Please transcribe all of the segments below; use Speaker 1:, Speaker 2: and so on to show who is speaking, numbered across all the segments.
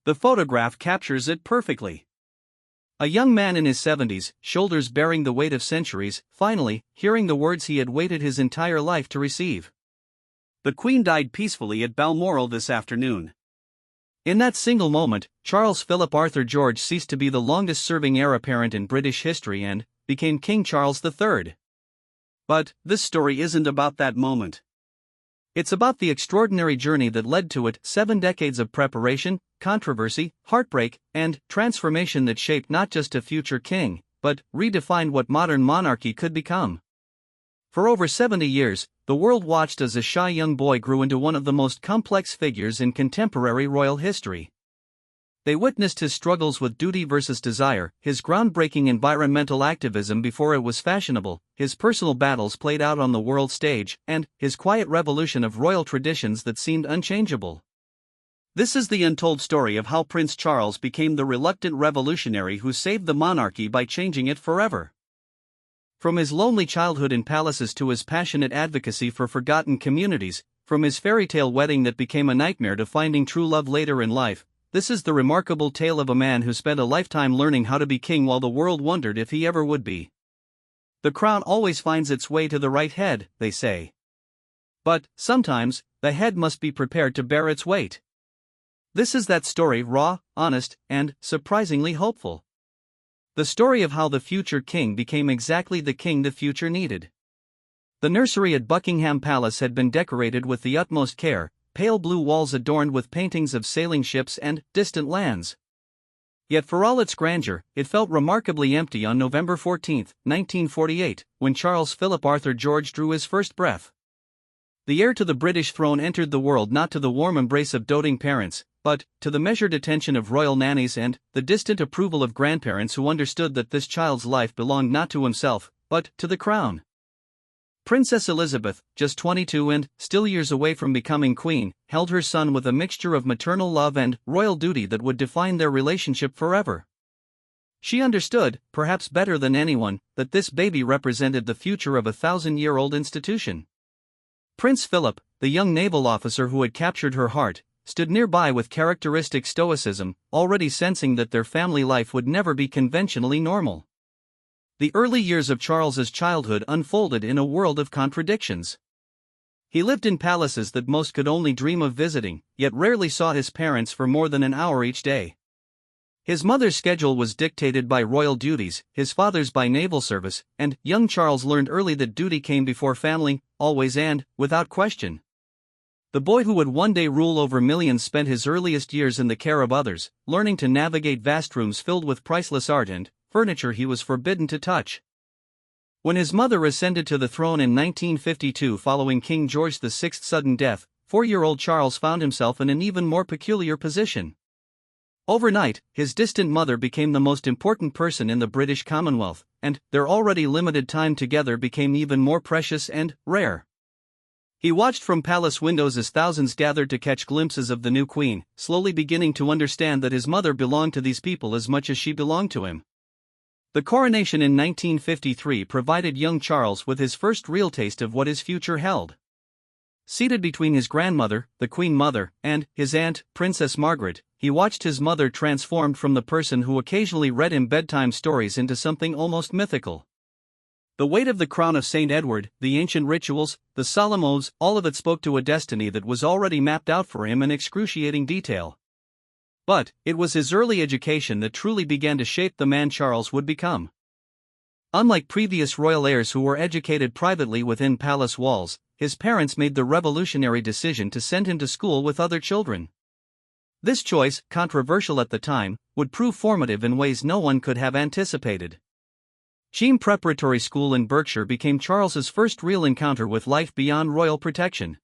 Speaker 1: The photograph captures it perfectly. A young man in his 70s, shoulders bearing the weight of centuries, finally, hearing the words he had waited his entire life to receive. The Queen died peacefully at Balmoral this afternoon. In that single moment, Charles Philip Arthur George ceased to be the longest-serving heir apparent in British history and became King Charles III. But this story isn't about that moment. It's about the extraordinary journey that led to it, 7 decades of preparation, controversy, heartbreak, and transformation that shaped not just a future king, but redefined what modern monarchy could become. For over 70 years, the world watched as a shy young boy grew into one of the most complex figures in contemporary royal history. They witnessed his struggles with duty versus desire, his groundbreaking environmental activism before it was fashionable, his personal battles played out on the world stage, and his quiet revolution of royal traditions that seemed unchangeable. This is the untold story of how Prince Charles became the reluctant revolutionary who saved the monarchy by changing it forever. From his lonely childhood in palaces to his passionate advocacy for forgotten communities, from his fairy tale wedding that became a nightmare to finding true love later in life, this is the remarkable tale of a man who spent a lifetime learning how to be king while the world wondered if he ever would be. The crown always finds its way to the right head, they say. But, sometimes, the head must be prepared to bear its weight. This is that story, raw, honest, and surprisingly hopeful. The story of how the future king became exactly the king the future needed. The nursery at Buckingham Palace had been decorated with the utmost care, pale blue walls adorned with paintings of sailing ships and distant lands. Yet for all its grandeur, it felt remarkably empty on November 14, 1948, when Charles Philip Arthur George drew his first breath. The heir to the British throne entered the world not to the warm embrace of doting parents, but to the measured attention of royal nannies and the distant approval of grandparents who understood that this child's life belonged not to himself, but to the crown. Princess Elizabeth, just 22 and still years away from becoming queen, held her son with a mixture of maternal love and royal duty that would define their relationship forever. She understood, perhaps better than anyone, that this baby represented the future of a 1,000-year-old institution. Prince Philip, the young naval officer who had captured her heart, stood nearby with characteristic stoicism, already sensing that their family life would never be conventionally normal. The early years of Charles's childhood unfolded in a world of contradictions. He lived in palaces that most could only dream of visiting, yet rarely saw his parents for more than an hour each day. His mother's schedule was dictated by royal duties, his father's by naval service, and young Charles learned early that duty came before family, always and without question. The boy who would one day rule over millions spent his earliest years in the care of others, learning to navigate vast rooms filled with priceless art and furniture he was forbidden to touch. When his mother ascended to the throne in 1952 following King George VI's sudden death, 4-year-old Charles found himself in an even more peculiar position. Overnight, his distant mother became the most important person in the British Commonwealth, and their already limited time together became even more precious and rare. He watched from palace windows as thousands gathered to catch glimpses of the new queen, slowly beginning to understand that his mother belonged to these people as much as she belonged to him. The coronation in 1953 provided young Charles with his first real taste of what his future held. Seated between his grandmother, the Queen Mother, and his aunt, Princess Margaret, he watched his mother transformed from the person who occasionally read him bedtime stories into something almost mythical. The weight of the crown of St. Edward, the ancient rituals, the solemn oaths, all of it spoke to a destiny that was already mapped out for him in excruciating detail. But it was his early education that truly began to shape the man Charles would become. Unlike previous royal heirs who were educated privately within palace walls, his parents made the revolutionary decision to send him to school with other children. This choice, controversial at the time, would prove formative in ways no one could have anticipated. Cheam Preparatory School in Berkshire became Charles's first real encounter with life beyond royal protection.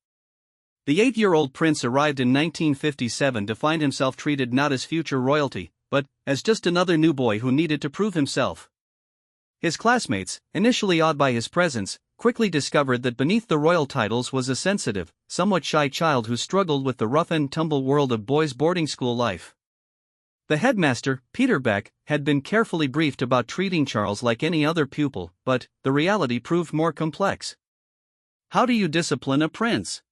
Speaker 1: The 8-year-old prince arrived in 1957 to find himself treated not as future royalty, but as just another new boy who needed to prove himself. His classmates, initially awed by his presence, quickly discovered that beneath the royal titles was a sensitive, somewhat shy child who struggled with the rough-and-tumble world of boys' boarding school life. The headmaster, Peter Beck, had been carefully briefed about treating Charles like any other pupil, but the reality proved more complex. How do you discipline a prince?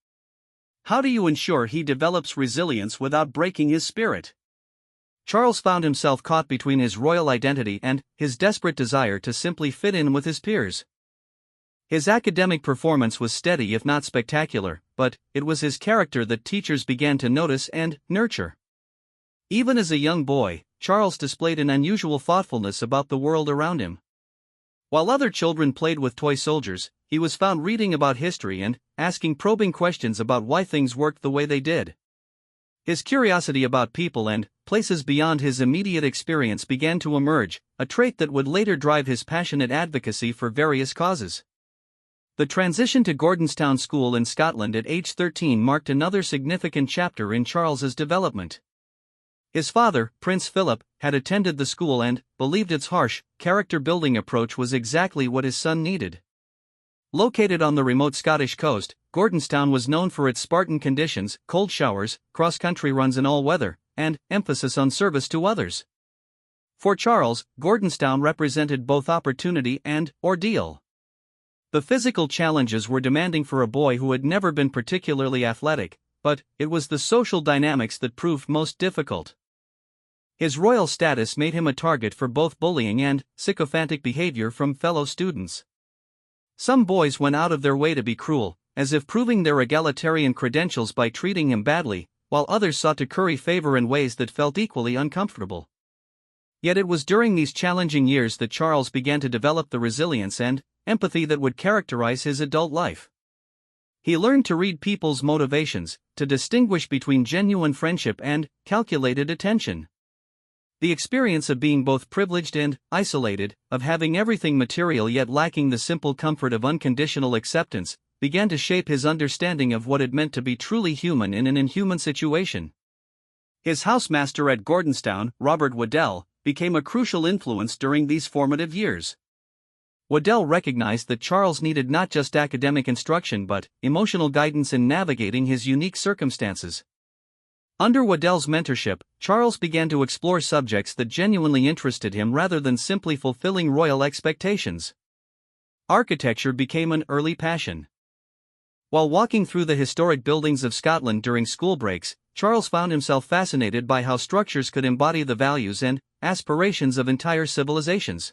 Speaker 1: How do you ensure he develops resilience without breaking his spirit? Charles found himself caught between his royal identity and his desperate desire to simply fit in with his peers. His academic performance was steady if not spectacular, but it was his character that teachers began to notice and nurture. Even as a young boy, Charles displayed an unusual thoughtfulness about the world around him. While other children played with toy soldiers, he was found reading about history and asking probing questions about why things worked the way they did. His curiosity about people and places beyond his immediate experience began to emerge, a trait that would later drive his passionate advocacy for various causes. The transition to Gordonstoun School in Scotland at age 13 marked another significant chapter in Charles's development. His father, Prince Philip, had attended the school and believed its harsh, character-building approach was exactly what his son needed. Located on the remote Scottish coast, Gordonstoun was known for its Spartan conditions, cold showers, cross-country runs in all weather, and emphasis on service to others. For Charles, Gordonstoun represented both opportunity and ordeal. The physical challenges were demanding for a boy who had never been particularly athletic, but it was the social dynamics that proved most difficult. His royal status made him a target for both bullying and sycophantic behavior from fellow students. Some boys went out of their way to be cruel, as if proving their egalitarian credentials by treating him badly, while others sought to curry favor in ways that felt equally uncomfortable. Yet it was during these challenging years that Charles began to develop the resilience and empathy that would characterize his adult life. He learned to read people's motivations, to distinguish between genuine friendship and calculated attention. The experience of being both privileged and isolated, of having everything material yet lacking the simple comfort of unconditional acceptance, began to shape his understanding of what it meant to be truly human in an inhuman situation. His housemaster at Gordonstoun, Robert Waddell, became a crucial influence during these formative years. Waddell recognized that Charles needed not just academic instruction but emotional guidance in navigating his unique circumstances. Under Waddell's mentorship, Charles began to explore subjects that genuinely interested him rather than simply fulfilling royal expectations. Architecture became an early passion. While walking through the historic buildings of Scotland during school breaks, Charles found himself fascinated by how structures could embody the values and aspirations of entire civilizations.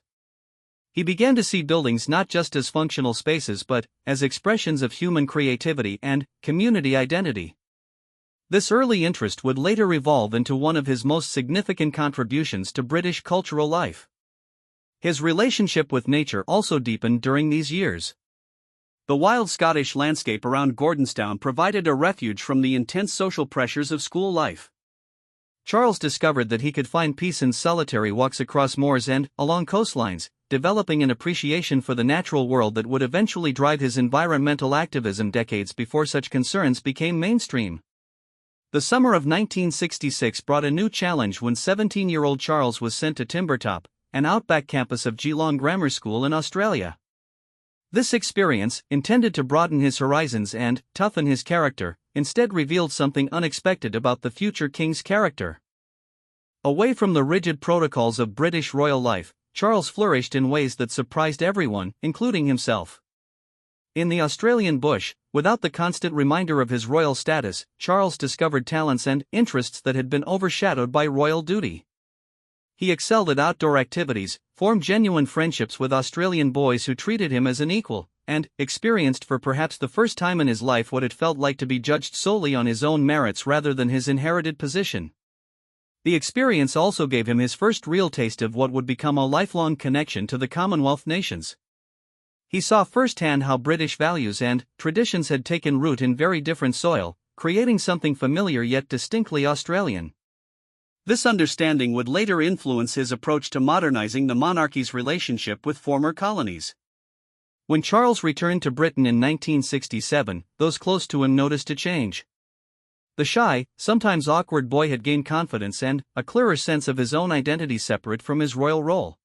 Speaker 1: He began to see buildings not just as functional spaces but as expressions of human creativity and community identity. This early interest would later evolve into one of his most significant contributions to British cultural life. His relationship with nature also deepened during these years. The wild Scottish landscape around Gordonstoun provided a refuge from the intense social pressures of school life. Charles discovered that he could find peace in solitary walks across moors and along coastlines, developing an appreciation for the natural world that would eventually drive his environmental activism decades before such concerns became mainstream. The summer of 1966 brought a new challenge when 17-year-old Charles was sent to Timbertop, an outback campus of Geelong Grammar School in Australia. This experience, intended to broaden his horizons and toughen his character, instead revealed something unexpected about the future king's character. Away from the rigid protocols of British royal life, Charles flourished in ways that surprised everyone, including himself. In the Australian bush, without the constant reminder of his royal status, Charles discovered talents and interests that had been overshadowed by royal duty. He excelled at outdoor activities, formed genuine friendships with Australian boys who treated him as an equal, and experienced for perhaps the first time in his life what it felt like to be judged solely on his own merits rather than his inherited position. The experience also gave him his first real taste of what would become a lifelong connection to the Commonwealth nations. He saw firsthand how British values and traditions had taken root in very different soil, creating something familiar yet distinctly Australian. This understanding would later influence his approach to modernizing the monarchy's relationship with former colonies. When Charles returned to Britain in 1967, those close to him noticed a change. The shy, sometimes awkward boy had gained confidence and a clearer sense of his own identity separate from his royal role.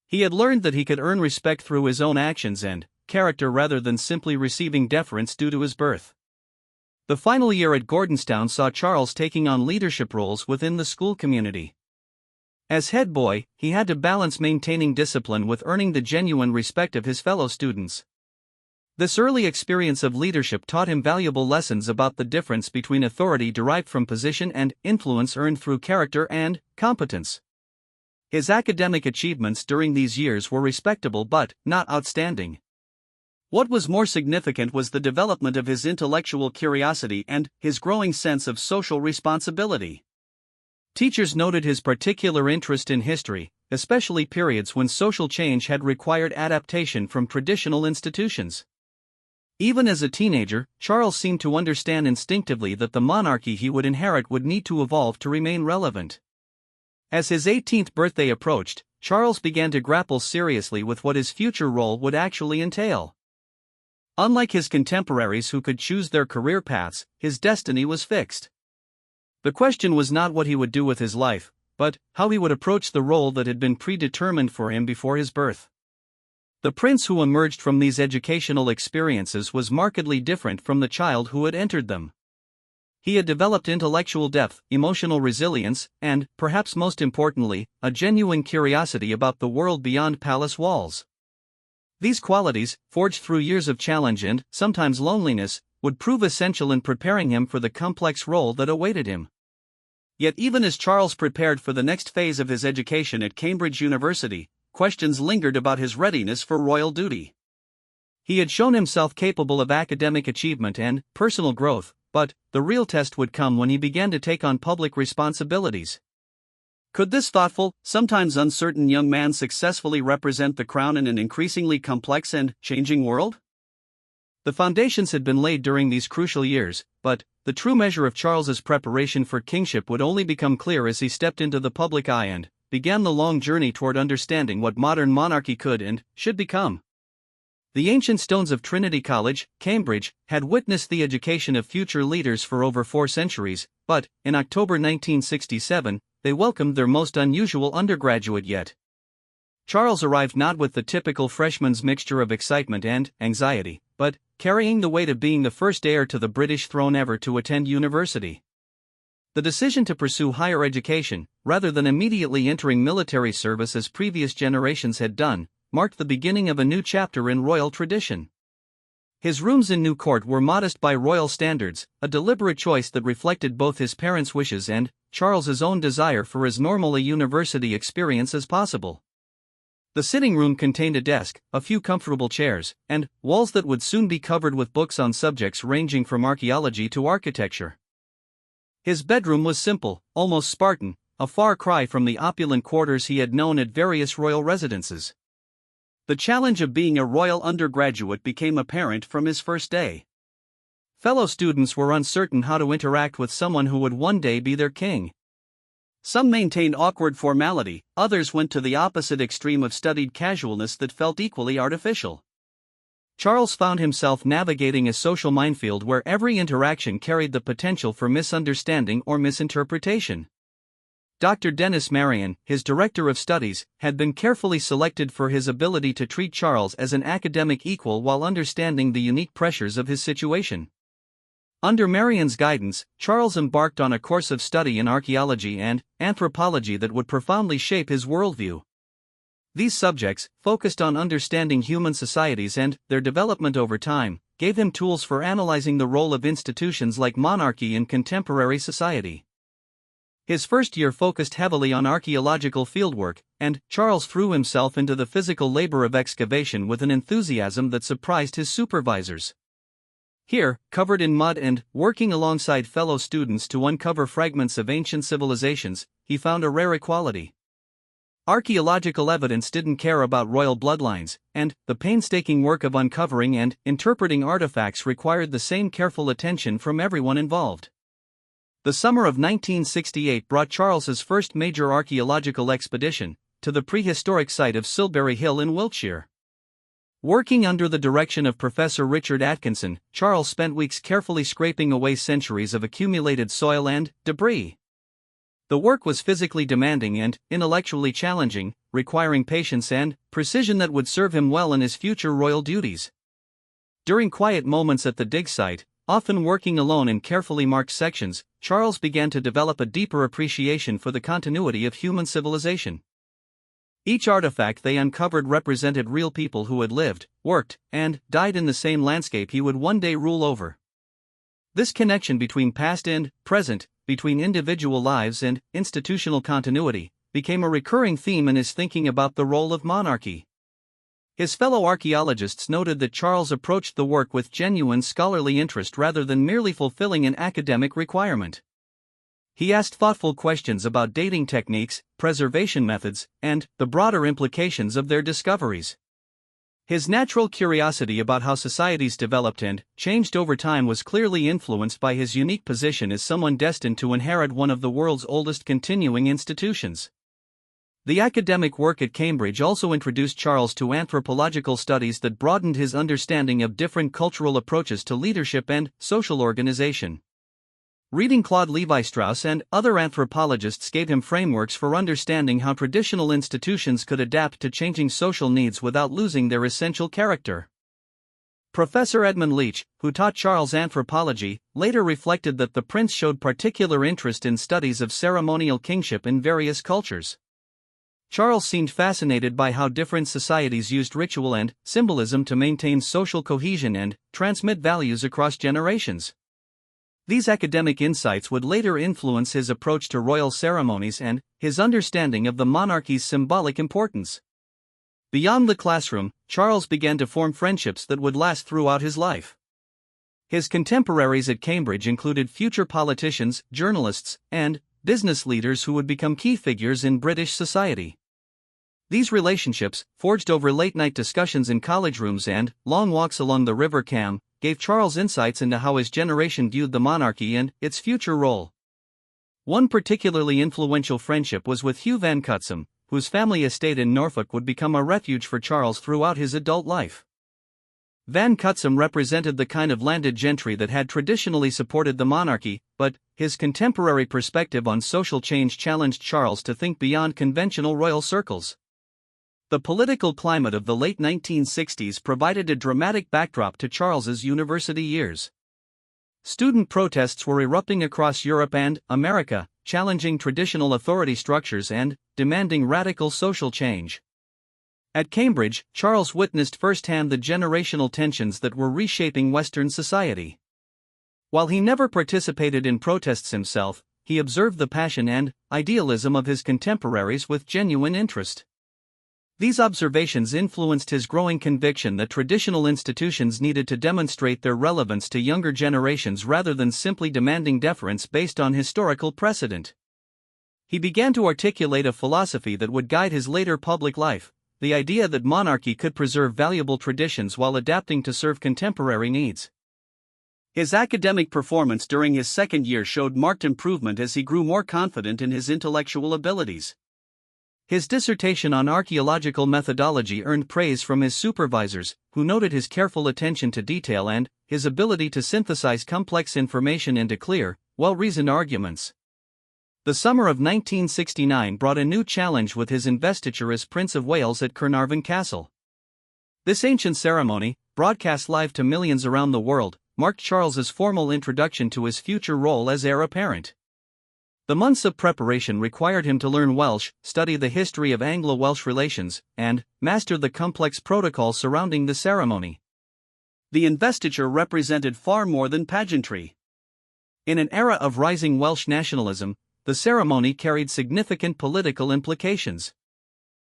Speaker 1: He had learned that he could earn respect through his own actions and character rather than simply receiving deference due to his birth. The final year at Gordonstoun saw Charles taking on leadership roles within the school community. As head boy, he had to balance maintaining discipline with earning the genuine respect of his fellow students. This early experience of leadership taught him valuable lessons about the difference between authority derived from position and influence earned through character and competence. His academic achievements during these years were respectable but not outstanding. What was more significant was the development of his intellectual curiosity and his growing sense of social responsibility. Teachers noted his particular interest in history, especially periods when social change had required adaptation from traditional institutions. Even as a teenager, Charles seemed to understand instinctively that the monarchy he would inherit would need to evolve to remain relevant. As his 18th birthday approached, Charles began to grapple seriously with what his future role would actually entail. Unlike his contemporaries who could choose their career paths, his destiny was fixed. The question was not what he would do with his life, but how he would approach the role that had been predetermined for him before his birth. The prince who emerged from these educational experiences was markedly different from the child who had entered them. He had developed intellectual depth, emotional resilience, and, perhaps most importantly, a genuine curiosity about the world beyond palace walls. These qualities, forged through years of challenge and, sometimes loneliness, would prove essential in preparing him for the complex role that awaited him. Yet even as Charles prepared for the next phase of his education at Cambridge University, questions lingered about his readiness for royal duty. He had shown himself capable of academic achievement and personal growth, but the real test would come when he began to take on public responsibilities. Could this thoughtful, sometimes uncertain young man successfully represent the crown in an increasingly complex and changing world? The foundations had been laid during these crucial years, but the true measure of Charles's preparation for kingship would only become clear as he stepped into the public eye and began the long journey toward understanding what modern monarchy could and should become. The ancient stones of Trinity College, Cambridge, had witnessed the education of future leaders for over 4 centuries, but, in October 1967, they welcomed their most unusual undergraduate yet. Charles arrived not with the typical freshman's mixture of excitement and anxiety, but carrying the weight of being the first heir to the British throne ever to attend university. The decision to pursue higher education, rather than immediately entering military service as previous generations had done, marked the beginning of a new chapter in royal tradition. His rooms in New Court were modest by royal standards, a deliberate choice that reflected both his parents' wishes and Charles's own desire for as normal a university experience as possible. The sitting room contained a desk, a few comfortable chairs, and walls that would soon be covered with books on subjects ranging from archaeology to architecture. His bedroom was simple, almost Spartan, a far cry from the opulent quarters he had known at various royal residences. The challenge of being a royal undergraduate became apparent from his first day. Fellow students were uncertain how to interact with someone who would one day be their king. Some maintained awkward formality, others went to the opposite extreme of studied casualness that felt equally artificial. Charles found himself navigating a social minefield where every interaction carried the potential for misunderstanding or misinterpretation. Dr. Dennis Marion, his director of studies, had been carefully selected for his ability to treat Charles as an academic equal while understanding the unique pressures of his situation. Under Marion's guidance, Charles embarked on a course of study in archaeology and anthropology that would profoundly shape his worldview. These subjects, focused on understanding human societies and their development over time, gave him tools for analyzing the role of institutions like monarchy in contemporary society. His first year focused heavily on archaeological fieldwork, and Charles threw himself into the physical labor of excavation with an enthusiasm that surprised his supervisors. Here, covered in mud and working alongside fellow students to uncover fragments of ancient civilizations, he found a rare equality. Archaeological evidence didn't care about royal bloodlines, and the painstaking work of uncovering and interpreting artifacts required the same careful attention from everyone involved. The summer of 1968 brought Charles's first major archaeological expedition, to the prehistoric site of Silbury Hill in Wiltshire. Working under the direction of Professor Richard Atkinson, Charles spent weeks carefully scraping away centuries of accumulated soil and debris. The work was physically demanding and intellectually challenging, requiring patience and precision that would serve him well in his future royal duties. During quiet moments at the dig site, often working alone in carefully marked sections, Charles began to develop a deeper appreciation for the continuity of human civilization. Each artifact they uncovered represented real people who had lived, worked, and died in the same landscape he would one day rule over. This connection between past and present, between individual lives and institutional continuity, became a recurring theme in his thinking about the role of monarchy. His fellow archaeologists noted that Charles approached the work with genuine scholarly interest rather than merely fulfilling an academic requirement. He asked thoughtful questions about dating techniques, preservation methods, and the broader implications of their discoveries. His natural curiosity about how societies developed and changed over time was clearly influenced by his unique position as someone destined to inherit one of the world's oldest continuing institutions. The academic work at Cambridge also introduced Charles to anthropological studies that broadened his understanding of different cultural approaches to leadership and social organization. Reading Claude Lévi-Strauss and other anthropologists gave him frameworks for understanding how traditional institutions could adapt to changing social needs without losing their essential character. Professor Edmund Leach, who taught Charles anthropology, later reflected that the prince showed particular interest in studies of ceremonial kingship in various cultures. Charles seemed fascinated by how different societies used ritual and symbolism to maintain social cohesion and transmit values across generations. These academic insights would later influence his approach to royal ceremonies and his understanding of the monarchy's symbolic importance. Beyond the classroom, Charles began to form friendships that would last throughout his life. His contemporaries at Cambridge included future politicians, journalists, and business leaders who would become key figures in British society. These relationships, forged over late-night discussions in college rooms and long walks along the River Cam, gave Charles insights into how his generation viewed the monarchy and its future role. One particularly influential friendship was with Hugh Van Cutsem, whose family estate in Norfolk would become a refuge for Charles throughout his adult life. Van Cutsem represented the kind of landed gentry that had traditionally supported the monarchy, but his contemporary perspective on social change challenged Charles to think beyond conventional royal circles. The political climate of the late 1960s provided a dramatic backdrop to Charles's university years. Student protests were erupting across Europe and America, challenging traditional authority structures and demanding radical social change. At Cambridge, Charles witnessed firsthand the generational tensions that were reshaping Western society. While he never participated in protests himself, he observed the passion and idealism of his contemporaries with genuine interest. These observations influenced his growing conviction that traditional institutions needed to demonstrate their relevance to younger generations rather than simply demanding deference based on historical precedent. He began to articulate a philosophy that would guide his later public life, the idea that monarchy could preserve valuable traditions while adapting to serve contemporary needs. His academic performance during his second year showed marked improvement as he grew more confident in his intellectual abilities. His dissertation on archaeological methodology earned praise from his supervisors, who noted his careful attention to detail and his ability to synthesize complex information into clear, well-reasoned arguments. The summer of 1969 brought a new challenge with his investiture as Prince of Wales at Carnarvon Castle. This ancient ceremony, broadcast live to millions around the world, marked Charles's formal introduction to his future role as heir apparent. The months of preparation required him to learn Welsh, study the history of Anglo-Welsh relations, and master the complex protocol surrounding the ceremony. The investiture represented far more than pageantry. In an era of rising Welsh nationalism, the ceremony carried significant political implications.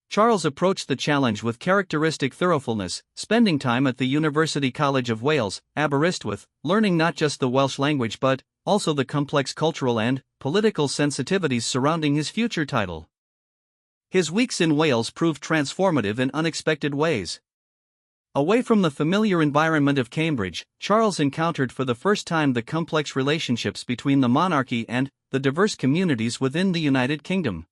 Speaker 1: Charles approached the challenge with characteristic thoroughness, spending time at the University College of Wales, Aberystwyth, learning not just the Welsh language but also the complex cultural and political sensitivities surrounding his future title. His weeks in Wales proved transformative in unexpected ways. Away from the familiar environment of Cambridge, Charles encountered for the first time the complex relationships between the monarchy and the diverse communities within the United Kingdom.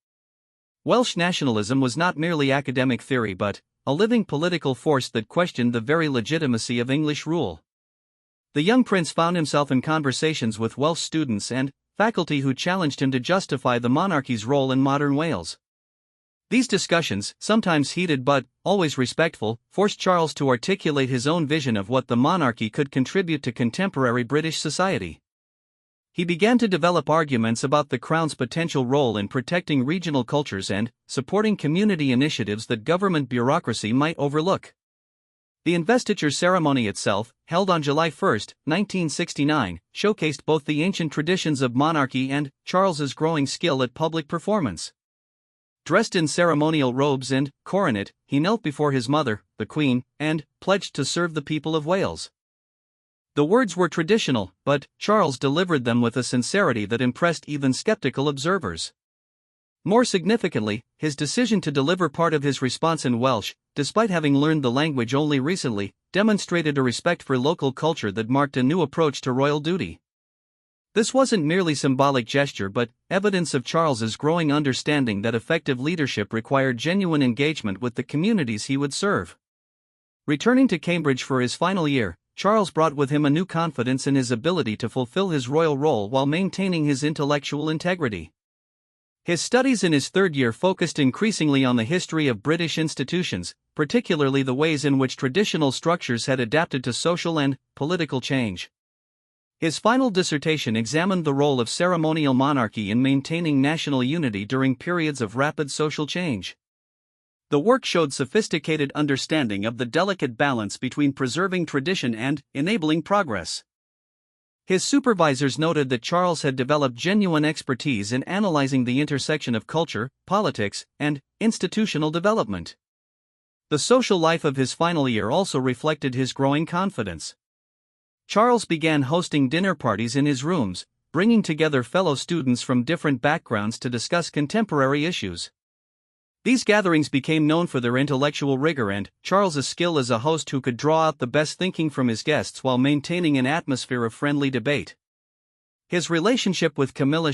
Speaker 1: Welsh nationalism was not merely academic theory but a living political force that questioned the very legitimacy of English rule. The young prince found himself in conversations with Welsh students and faculty who challenged him to justify the monarchy's role in modern Wales. These discussions, sometimes heated but always respectful, forced Charles to articulate his own vision of what the monarchy could contribute to contemporary British society. He began to develop arguments about the Crown's potential role in protecting regional cultures and supporting community initiatives that government bureaucracy might overlook. The investiture ceremony itself, held on July 1, 1969, showcased both the ancient traditions of monarchy and Charles's growing skill at public performance. Dressed in ceremonial robes and coronet, he knelt before his mother, the Queen, and pledged to serve the people of Wales. The words were traditional, but Charles delivered them with a sincerity that impressed even skeptical observers. More significantly, his decision to deliver part of his response in Welsh, despite having learned the language only recently, demonstrated a respect for local culture that marked a new approach to royal duty. This wasn't merely symbolic gesture but evidence of Charles's growing understanding that effective leadership required genuine engagement with the communities he would serve. Returning to Cambridge for his final year, Charles brought with him a new confidence in his ability to fulfill his royal role while maintaining his intellectual integrity. His studies in his third year focused increasingly on the history of British institutions, particularly the ways in which traditional structures had adapted to social and political change. His final dissertation examined the role of ceremonial monarchy in maintaining national unity during periods of rapid social change. The work showed sophisticated understanding of the delicate balance between preserving tradition and enabling progress. His supervisors noted that Charles had developed genuine expertise in analyzing the intersection of culture, politics, and institutional development. The social life of his final year also reflected his growing confidence. Charles began hosting dinner parties in his rooms, bringing together fellow students from different backgrounds to discuss contemporary issues. These gatherings became known for their intellectual rigor and Charles's skill as a host who could draw out the best thinking from his guests while maintaining an atmosphere of friendly debate. His relationship with Camilla,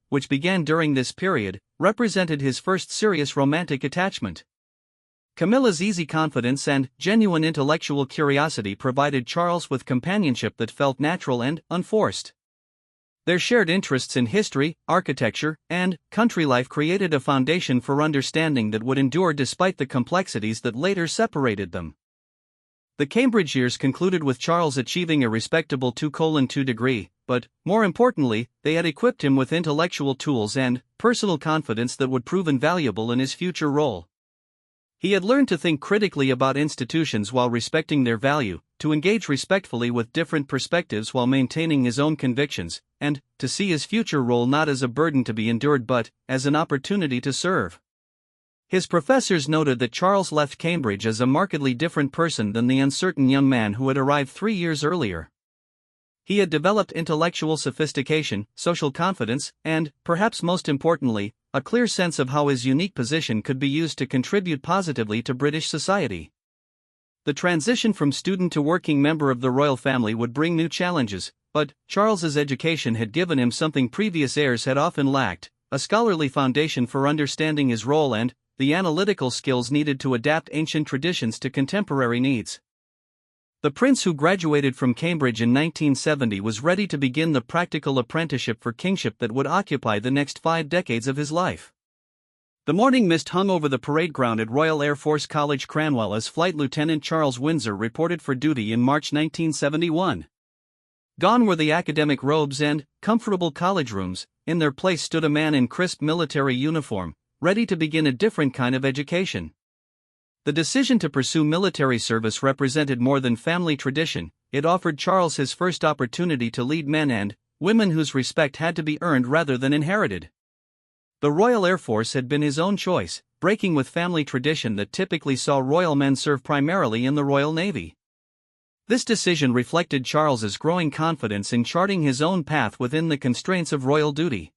Speaker 1: which began during this period, represented his first serious romantic attachment. Camilla's easy confidence and genuine intellectual curiosity provided Charles with companionship that felt natural and unforced. Their shared interests in history, architecture, and country life created a foundation for understanding that would endure despite the complexities that later separated them. The Cambridge years concluded with Charles achieving a respectable 2:2 degree, but, more importantly, they had equipped him with intellectual tools and personal confidence that would prove invaluable in his future role. He had learned to think critically about institutions while respecting their value, to engage respectfully with different perspectives while maintaining his own convictions, and to see his future role not as a burden to be endured but as an opportunity to serve. His professors noted that Charles left Cambridge as a markedly different person than the uncertain young man who had arrived 3 years earlier. He had developed intellectual sophistication, social confidence, and, perhaps most importantly, a clear sense of how his unique position could be used to contribute positively to British society. The transition from student to working member of the royal family would bring new challenges, but Charles's education had given him something previous heirs had often lacked: a scholarly foundation for understanding his role and the analytical skills needed to adapt ancient traditions to contemporary needs. The prince who graduated from Cambridge in 1970 was ready to begin the practical apprenticeship for kingship that would occupy the next 5 decades of his life. The morning mist hung over the parade ground at Royal Air Force College Cranwell as Flight Lieutenant Charles Windsor reported for duty in March 1971. Gone were the academic robes and comfortable college rooms. In their place stood a man in crisp military uniform, ready to begin a different kind of education. The decision to pursue military service represented more than family tradition. It offered Charles his first opportunity to lead men and women whose respect had to be earned rather than inherited. The Royal Air Force had been his own choice, breaking with family tradition that typically saw royal men serve primarily in the Royal Navy. This decision reflected Charles's growing confidence in charting his own path within the constraints of royal duty.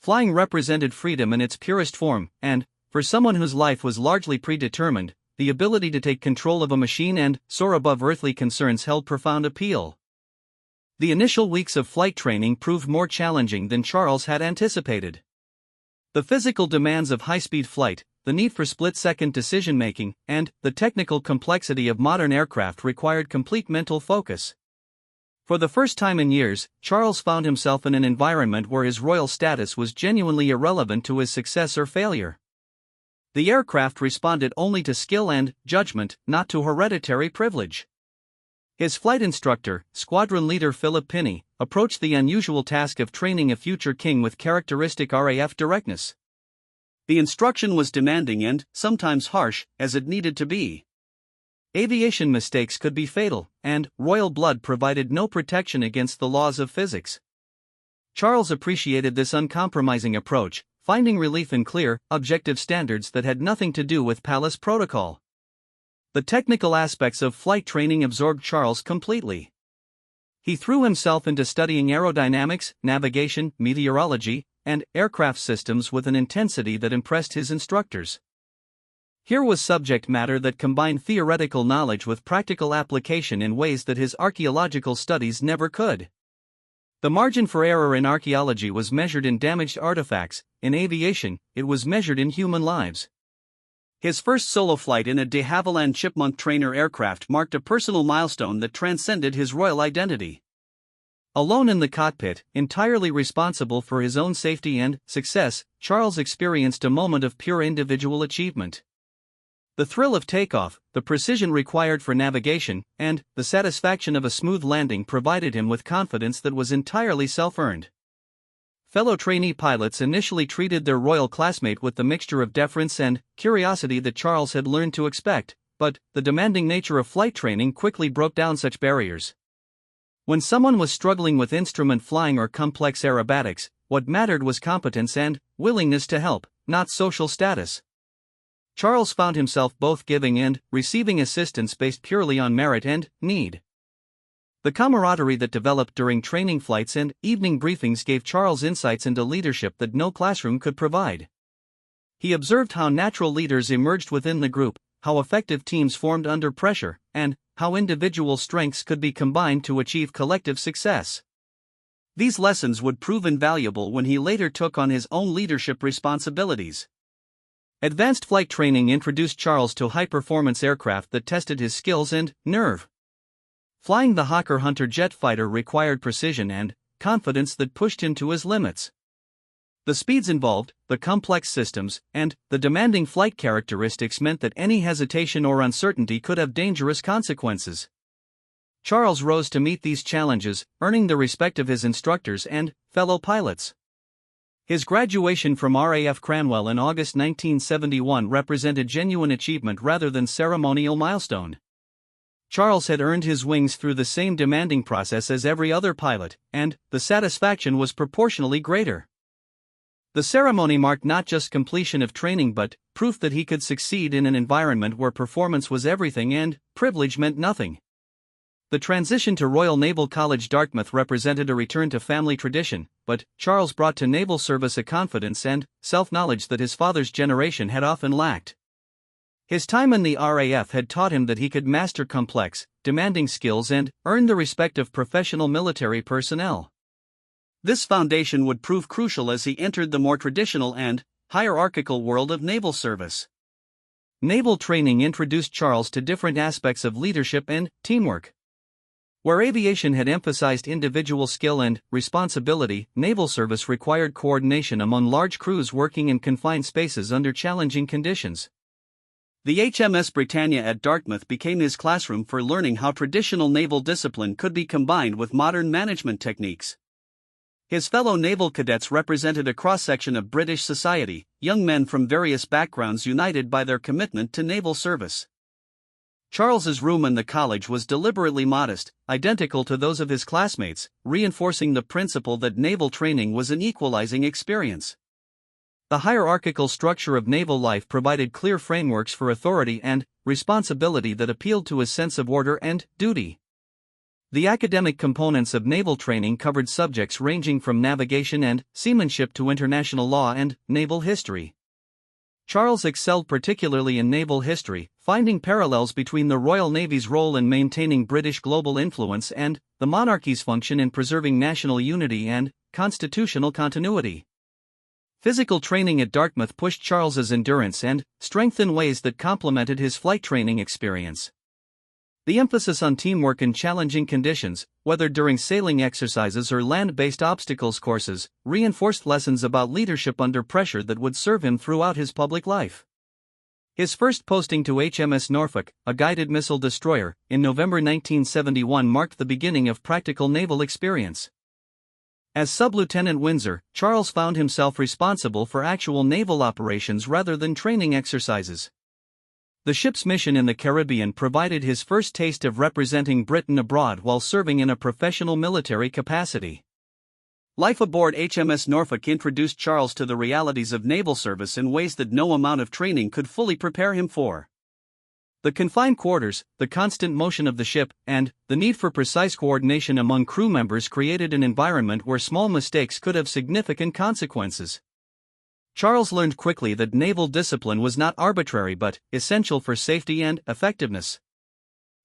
Speaker 1: Flying represented freedom in its purest form, and, for someone whose life was largely predetermined, the ability to take control of a machine and soar above earthly concerns held profound appeal. The initial weeks of flight training proved more challenging than Charles had anticipated. The physical demands of high-speed flight, the need for split-second decision-making, and the technical complexity of modern aircraft required complete mental focus. For the first time in years, Charles found himself in an environment where his royal status was genuinely irrelevant to his success or failure. The aircraft responded only to skill and judgment, not to hereditary privilege. His flight instructor, squadron leader Philip Pinney, approached the unusual task of training a future king with characteristic RAF directness. The instruction was demanding and, sometimes harsh, as it needed to be. Aviation mistakes could be fatal, and royal blood provided no protection against the laws of physics. Charles appreciated this uncompromising approach, finding relief in clear, objective standards that had nothing to do with palace protocol. The technical aspects of flight training absorbed Charles completely. He threw himself into studying aerodynamics, navigation, meteorology, and aircraft systems with an intensity that impressed his instructors. Here was subject matter that combined theoretical knowledge with practical application in ways that his archaeological studies never could. The margin for error in archaeology was measured in damaged artifacts; in aviation, it was measured in human lives. His first solo flight in a de Havilland Chipmunk trainer aircraft marked a personal milestone that transcended his royal identity. Alone in the cockpit, entirely responsible for his own safety and success, Charles experienced a moment of pure individual achievement. The thrill of takeoff, the precision required for navigation, and the satisfaction of a smooth landing provided him with confidence that was entirely self-earned. Fellow trainee pilots initially treated their royal classmate with the mixture of deference and curiosity that Charles had learned to expect, but the demanding nature of flight training quickly broke down such barriers. When someone was struggling with instrument flying or complex aerobatics, what mattered was competence and willingness to help, not social status. Charles found himself both giving and receiving assistance based purely on merit and need. The camaraderie that developed during training flights and evening briefings gave Charles insights into leadership that no classroom could provide. He observed how natural leaders emerged within the group, how effective teams formed under pressure, and how individual strengths could be combined to achieve collective success. These lessons would prove invaluable when he later took on his own leadership responsibilities. Advanced flight training introduced Charles to high-performance aircraft that tested his skills and nerve. Flying the Hawker Hunter jet fighter required precision and confidence that pushed him to his limits. The speeds involved, the complex systems, and the demanding flight characteristics meant that any hesitation or uncertainty could have dangerous consequences. Charles rose to meet these challenges, earning the respect of his instructors and fellow pilots. His graduation from RAF Cranwell in August 1971 represented genuine achievement rather than ceremonial milestone. Charles had earned his wings through the same demanding process as every other pilot, and the satisfaction was proportionally greater. The ceremony marked not just completion of training but proof that he could succeed in an environment where performance was everything and privilege meant nothing. The transition to Royal Naval College Dartmouth represented a return to family tradition, but Charles brought to naval service a confidence and self-knowledge that his father's generation had often lacked. His time in the RAF had taught him that he could master complex, demanding skills and earn the respect of professional military personnel. This foundation would prove crucial as he entered the more traditional and hierarchical world of naval service. Naval training introduced Charles to different aspects of leadership and teamwork. Where aviation had emphasized individual skill and responsibility, naval service required coordination among large crews working in confined spaces under challenging conditions. The HMS Britannia at Dartmouth became his classroom for learning how traditional naval discipline could be combined with modern management techniques. His fellow naval cadets represented a cross-section of British society, young men from various backgrounds united by their commitment to naval service. Charles's room in the college was deliberately modest, identical to those of his classmates, reinforcing the principle that naval training was an equalizing experience. The hierarchical structure of naval life provided clear frameworks for authority and responsibility that appealed to his sense of order and duty. The academic components of naval training covered subjects ranging from navigation and seamanship to international law and naval history. Charles excelled particularly in naval history, finding parallels between the Royal Navy's role in maintaining British global influence and the monarchy's function in preserving national unity and constitutional continuity. Physical training at Dartmouth pushed Charles's endurance and strength in ways that complemented his flight training experience. The emphasis on teamwork in challenging conditions, whether during sailing exercises or land-based obstacles courses, reinforced lessons about leadership under pressure that would serve him throughout his public life. His first posting to HMS Norfolk, a guided missile destroyer, in November 1971 marked the beginning of practical naval experience. As Sub-Lieutenant Windsor, Charles found himself responsible for actual naval operations rather than training exercises. The ship's mission in the Caribbean provided his first taste of representing Britain abroad while serving in a professional military capacity. Life aboard HMS Norfolk introduced Charles to the realities of naval service in ways that no amount of training could fully prepare him for. The confined quarters, the constant motion of the ship, and the need for precise coordination among crew members created an environment where small mistakes could have significant consequences. Charles learned quickly that naval discipline was not arbitrary but essential for safety and effectiveness.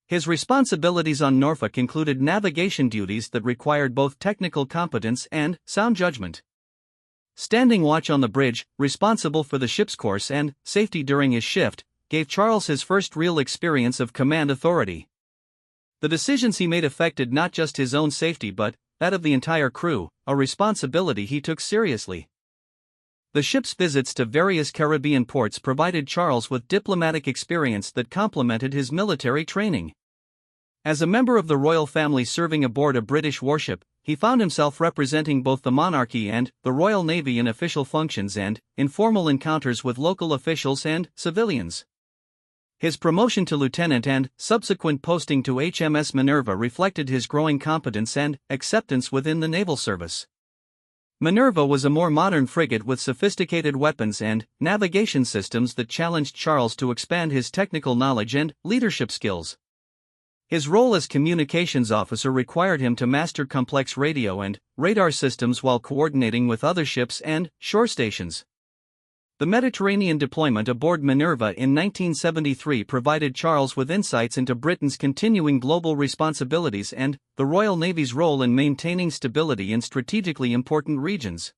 Speaker 1: His responsibilities on Norfolk included navigation duties that required both technical competence and sound judgment. Standing watch on the bridge, responsible for the ship's course and safety during his shift, gave Charles his first real experience of command authority. The decisions he made affected not just his own safety but that of the entire crew, a responsibility he took seriously. The ship's visits to various Caribbean ports provided Charles with diplomatic experience that complemented his military training. As a member of the royal family serving aboard a British warship, he found himself representing both the monarchy and the Royal Navy in official functions and informal encounters with local officials and civilians. His promotion to lieutenant and subsequent posting to HMS Minerva reflected his growing competence and acceptance within the naval service. Minerva was a more modern frigate with sophisticated weapons and navigation systems that challenged Charles to expand his technical knowledge and leadership skills. His role as communications officer required him to master complex radio and radar systems while coordinating with other ships and shore stations. The Mediterranean deployment aboard Minerva in 1973 provided Charles with insights into Britain's continuing global responsibilities and the Royal Navy's role in maintaining stability in strategically important regions.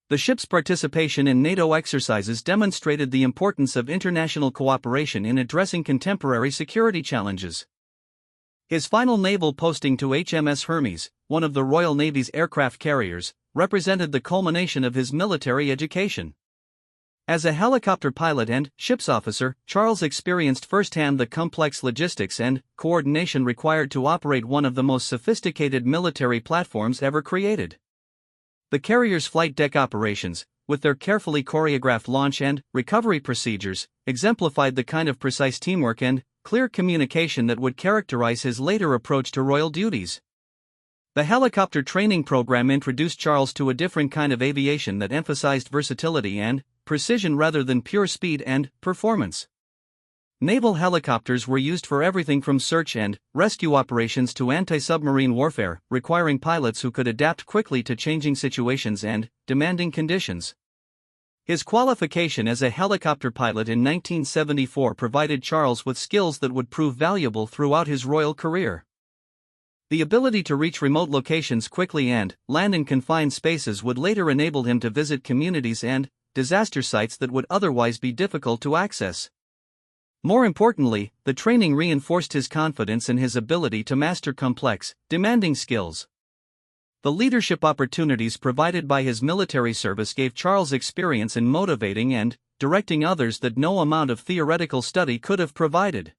Speaker 1: The ship's participation in NATO exercises demonstrated the importance of international cooperation in addressing contemporary security challenges. His final naval posting to HMS Hermes, one of the Royal Navy's aircraft carriers, represented the culmination of his military education. As a helicopter pilot and ship's officer, Charles experienced firsthand the complex logistics and coordination required to operate one of the most sophisticated military platforms ever created. The carrier's flight deck operations, with their carefully choreographed launch and recovery procedures, exemplified the kind of precise teamwork and clear communication that would characterize his later approach to royal duties. The helicopter training program introduced Charles to a different kind of aviation that emphasized versatility and precision rather than pure speed and performance. Naval helicopters were used for everything from search and rescue operations to anti-submarine warfare, requiring pilots who could adapt quickly to changing situations and demanding conditions. His qualification as a helicopter pilot in 1974 provided Charles with skills that would prove valuable throughout his royal career. The ability to reach remote locations quickly and land in confined spaces would later enable him to visit communities and disaster sites that would otherwise be difficult to access. More importantly, the training reinforced his confidence in his ability to master complex, demanding skills. The leadership opportunities provided by his military service gave Charles experience in motivating and directing others that no amount of theoretical study could have provided.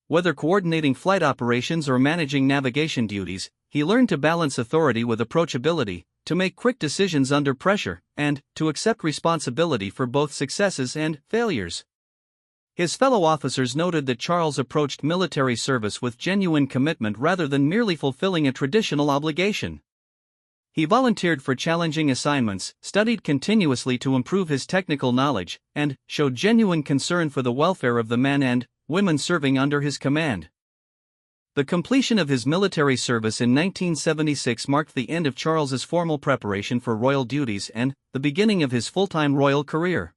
Speaker 1: Whether coordinating flight operations or managing navigation duties, he learned to balance authority with approachability, to make quick decisions under pressure, and to accept responsibility for both successes and failures. His fellow officers noted that Charles approached military service with genuine commitment rather than merely fulfilling a traditional obligation. He volunteered for challenging assignments, studied continuously to improve his technical knowledge, and showed genuine concern for the welfare of the men and women serving under his command. The completion of his military service in 1976 marked the end of Charles's formal preparation for royal duties and the beginning of his full-time royal career.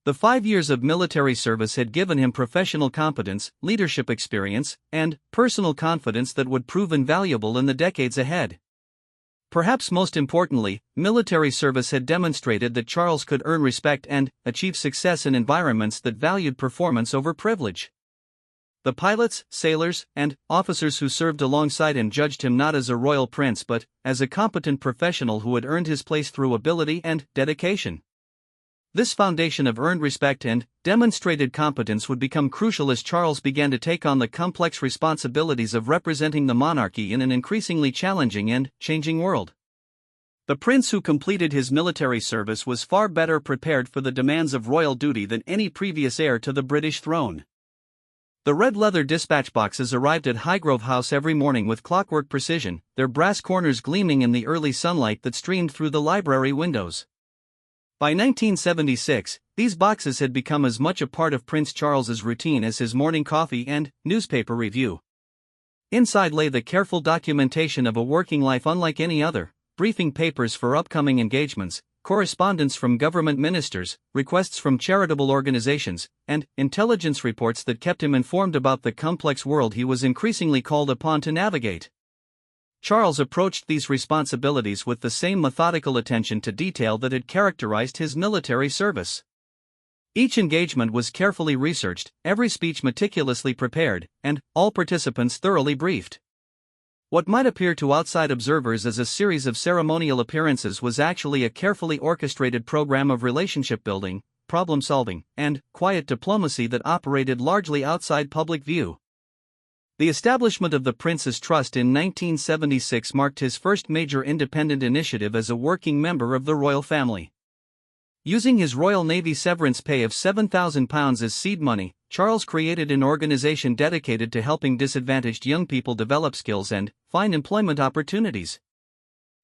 Speaker 1: The 5 years of military service had given him professional competence, leadership experience, and personal confidence that would prove invaluable in the decades ahead. Perhaps most importantly, military service had demonstrated that Charles could earn respect and achieve success in environments that valued performance over privilege. The pilots, sailors, and officers who served alongside him judged him not as a royal prince but as a competent professional who had earned his place through ability and dedication. This foundation of earned respect and demonstrated competence would become crucial as Charles began to take on the complex responsibilities of representing the monarchy in an increasingly challenging and changing world. The prince who completed his military service was far better prepared for the demands of royal duty than any previous heir to the British throne. The red leather dispatch boxes arrived at Highgrove House every morning with clockwork precision, their brass corners gleaming in the early sunlight that streamed through the library windows. By 1976, these boxes had become as much a part of Prince Charles's routine as his morning coffee and newspaper review. Inside lay the careful documentation of a working life unlike any other, briefing papers for upcoming engagements, correspondence from government ministers, requests from charitable organizations, and intelligence reports that kept him informed about the complex world he was increasingly called upon to navigate. Charles approached these responsibilities with the same methodical attention to detail that had characterized his military service. Each engagement was carefully researched, every speech meticulously prepared, and all participants thoroughly briefed. What might appear to outside observers as a series of ceremonial appearances was actually a carefully orchestrated program of relationship building, problem solving, and quiet diplomacy that operated largely outside public view. The establishment of the Prince's Trust in 1976 marked his first major independent initiative as a working member of the royal family. Using his Royal Navy severance pay of £7,000 as seed money, Charles created an organization dedicated to helping disadvantaged young people develop skills and find employment opportunities.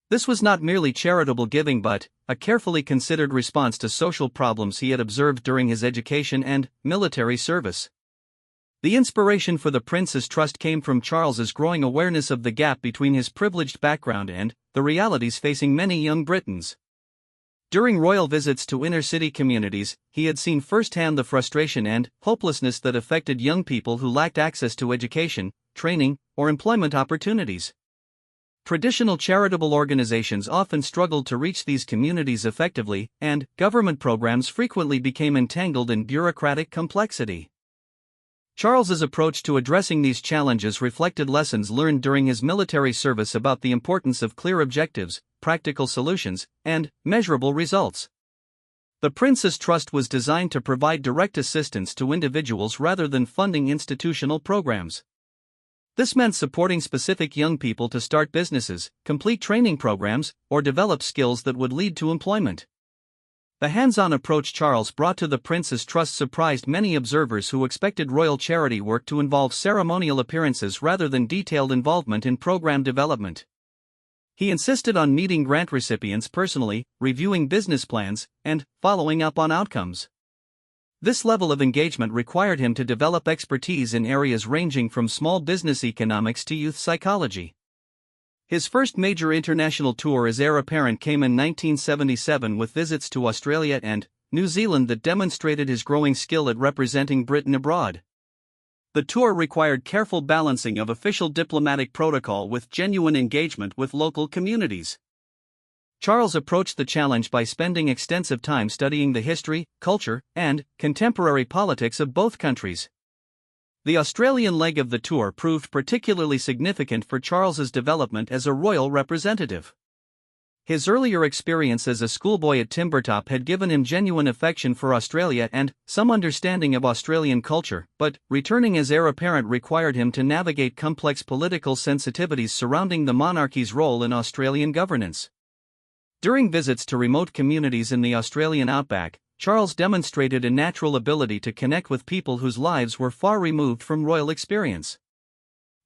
Speaker 1: This was not merely charitable giving but a carefully considered response to social problems he had observed during his education and military service. The inspiration for the Prince's Trust came from Charles's growing awareness of the gap between his privileged background and the realities facing many young Britons. During royal visits to inner-city communities, he had seen firsthand the frustration and hopelessness that affected young people who lacked access to education, training, or employment opportunities. Traditional charitable organizations often struggled to reach these communities effectively, and government programs frequently became entangled in bureaucratic complexity. Charles's approach to addressing these challenges reflected lessons learned during his military service about the importance of clear objectives, practical solutions, and measurable results. The Prince's Trust was designed to provide direct assistance to individuals rather than funding institutional programs. This meant supporting specific young people to start businesses, complete training programs, or develop skills that would lead to employment. The hands-on approach Charles brought to the Prince's Trust surprised many observers who expected royal charity work to involve ceremonial appearances rather than detailed involvement in program development. He insisted on meeting grant recipients personally, reviewing business plans, and following up on outcomes. This level of engagement required him to develop expertise in areas ranging from small business economics to youth psychology. His first major international tour as heir apparent came in 1977 with visits to Australia and New Zealand that demonstrated his growing skill at representing Britain abroad. The tour required careful balancing of official diplomatic protocol with genuine engagement with local communities. Charles approached the challenge by spending extensive time studying the history, culture, and contemporary politics of both countries. The Australian leg of the tour proved particularly significant for Charles's development as a royal representative. His earlier experience as a schoolboy at Timbertop had given him genuine affection for Australia and some understanding of Australian culture, but returning as heir apparent required him to navigate complex political sensitivities surrounding the monarchy's role in Australian governance. During visits to remote communities in the Australian outback, Charles demonstrated a natural ability to connect with people whose lives were far removed from royal experience.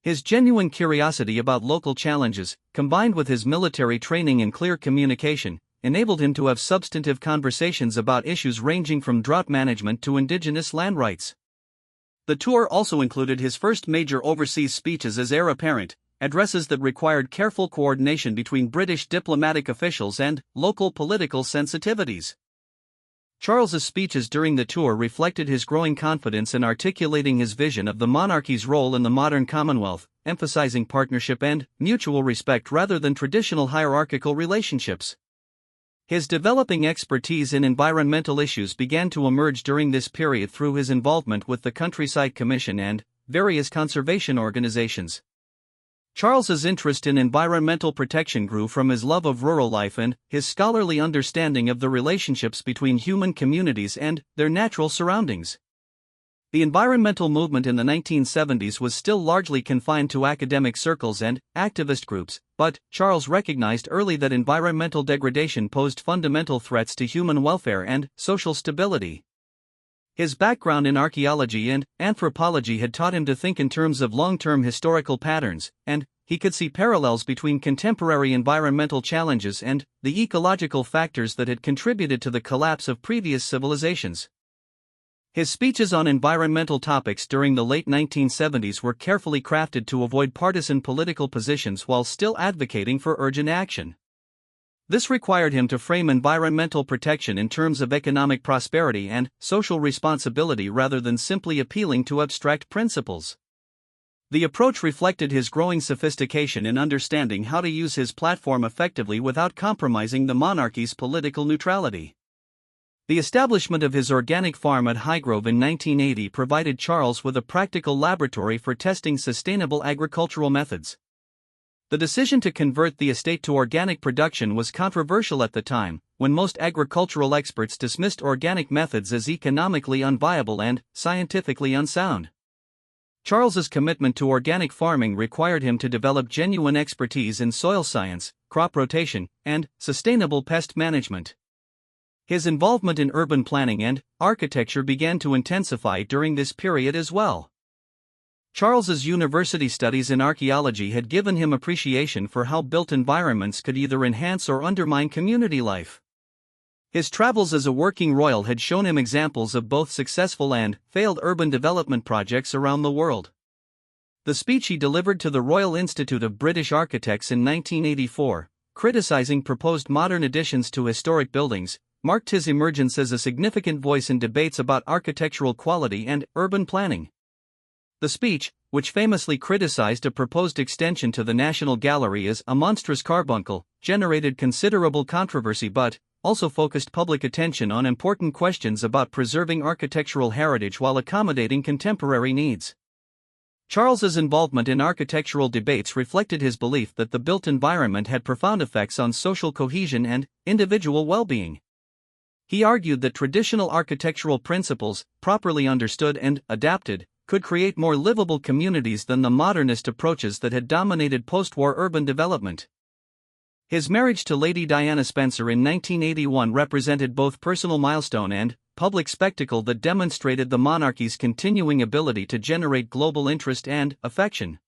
Speaker 1: His genuine curiosity about local challenges, combined with his military training and clear communication, enabled him to have substantive conversations about issues ranging from drought management to indigenous land rights. The tour also included his first major overseas speeches as heir apparent, addresses that required careful coordination between British diplomatic officials and local political sensitivities. Charles's speeches during the tour reflected his growing confidence in articulating his vision of the monarchy's role in the modern Commonwealth, emphasizing partnership and mutual respect rather than traditional hierarchical relationships. His developing expertise in environmental issues began to emerge during this period through his involvement with the Countryside Commission and various conservation organizations. Charles's interest in environmental protection grew from his love of rural life and his scholarly understanding of the relationships between human communities and their natural surroundings. The environmental movement in the 1970s was still largely confined to academic circles and activist groups, but Charles recognized early that environmental degradation posed fundamental threats to human welfare and social stability. His background in archaeology and anthropology had taught him to think in terms of long-term historical patterns, and he could see parallels between contemporary environmental challenges and the ecological factors that had contributed to the collapse of previous civilizations. His speeches on environmental topics during the late 1970s were carefully crafted to avoid partisan political positions while still advocating for urgent action. This required him to frame environmental protection in terms of economic prosperity and social responsibility rather than simply appealing to abstract principles. The approach reflected his growing sophistication in understanding how to use his platform effectively without compromising the monarchy's political neutrality. The establishment of his organic farm at Highgrove in 1980 provided Charles with a practical laboratory for testing sustainable agricultural methods. The decision to convert the estate to organic production was controversial at the time, when most agricultural experts dismissed organic methods as economically unviable and scientifically unsound. Charles's commitment to organic farming required him to develop genuine expertise in soil science, crop rotation, and sustainable pest management. His involvement in urban planning and architecture began to intensify during this period as well. Charles's university studies in archaeology had given him appreciation for how built environments could either enhance or undermine community life. His travels as a working royal had shown him examples of both successful and failed urban development projects around the world. The speech he delivered to the Royal Institute of British Architects in 1984, criticizing proposed modern additions to historic buildings, marked his emergence as a significant voice in debates about architectural quality and urban planning. The speech, which famously criticized a proposed extension to the National Gallery as a monstrous carbuncle, generated considerable controversy but also focused public attention on important questions about preserving architectural heritage while accommodating contemporary needs. Charles's involvement in architectural debates reflected his belief that the built environment had profound effects on social cohesion and individual well-being. He argued that traditional architectural principles, properly understood and adapted, could create more livable communities than the modernist approaches that had dominated post-war urban development. His marriage to Lady Diana Spencer in 1981 represented both personal milestone and public spectacle that demonstrated the monarchy's continuing ability to generate global interest and affection.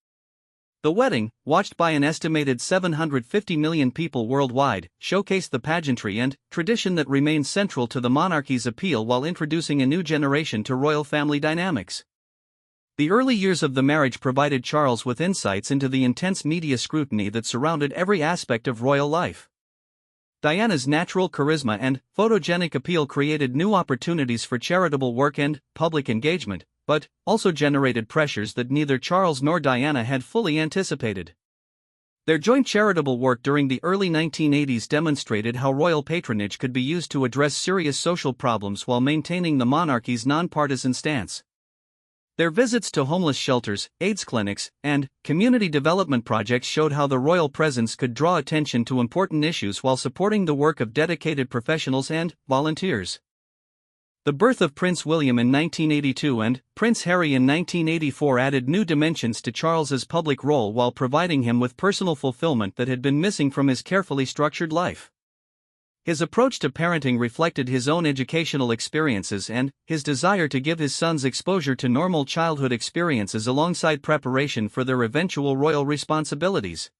Speaker 1: The wedding, watched by an estimated 750 million people worldwide, showcased the pageantry and tradition that remained central to the monarchy's appeal while introducing a new generation to royal family dynamics. The early years of the marriage provided Charles with insights into the intense media scrutiny that surrounded every aspect of royal life. Diana's natural charisma and photogenic appeal created new opportunities for charitable work and public engagement, but also generated pressures that neither Charles nor Diana had fully anticipated. Their joint charitable work during the early 1980s demonstrated how royal patronage could be used to address serious social problems while maintaining the monarchy's nonpartisan stance. Their visits to homeless shelters, AIDS clinics, and community development projects showed how the royal presence could draw attention to important issues while supporting the work of dedicated professionals and volunteers. The birth of Prince William in 1982 and Prince Harry in 1984 added new dimensions to Charles's public role while providing him with personal fulfillment that had been missing from his carefully structured life. His approach to parenting reflected his own educational experiences and his desire to give his sons exposure to normal childhood experiences alongside preparation for their eventual royal responsibilities.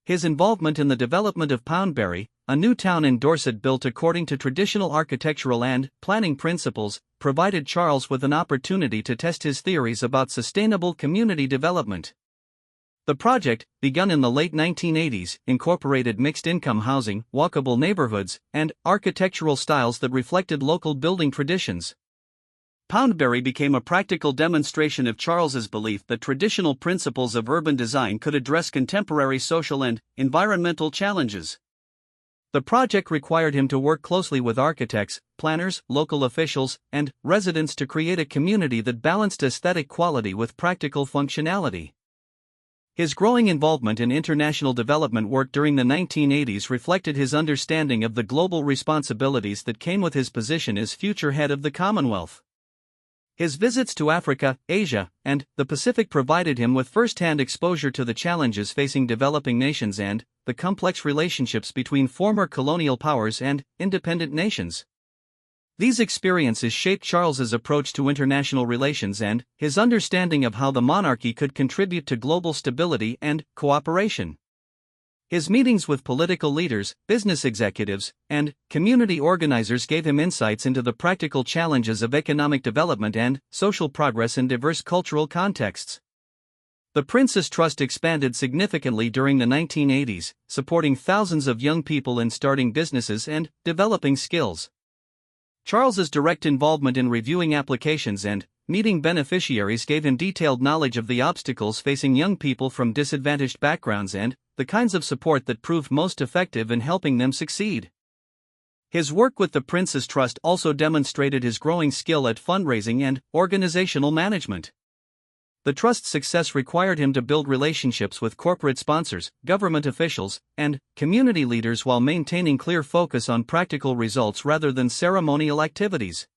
Speaker 1: His involvement in the development of Poundbury, a new town in Dorset built according to traditional architectural and planning principles, provided Charles with an opportunity to test his theories about sustainable community development. The project, begun in the late 1980s, incorporated mixed-income housing, walkable neighborhoods, and architectural styles that reflected local building traditions. Poundbury became a practical demonstration of Charles's belief that traditional principles of urban design could address contemporary social and environmental challenges. The project required him to work closely with architects, planners, local officials, and residents to create a community that balanced aesthetic quality with practical functionality. His growing involvement in international development work during the 1980s reflected his understanding of the global responsibilities that came with his position as future head of the Commonwealth. His visits to Africa, Asia, and the Pacific provided him with first-hand exposure to the challenges facing developing nations and the complex relationships between former colonial powers and independent nations. These experiences shaped Charles's approach to international relations and his understanding of how the monarchy could contribute to global stability and cooperation. His meetings with political leaders, business executives, and community organizers gave him insights into the practical challenges of economic development and social progress in diverse cultural contexts. The Prince's Trust expanded significantly during the 1980s, supporting thousands of young people in starting businesses and developing skills. Charles's direct involvement in reviewing applications and meeting beneficiaries gave him detailed knowledge of the obstacles facing young people from disadvantaged backgrounds and the kinds of support that proved most effective in helping them succeed. His work with the Prince's Trust also demonstrated his growing skill at fundraising and organizational management. The Trust's success required him to build relationships with corporate sponsors, government officials, and community leaders while maintaining clear focus on practical results rather than ceremonial activities.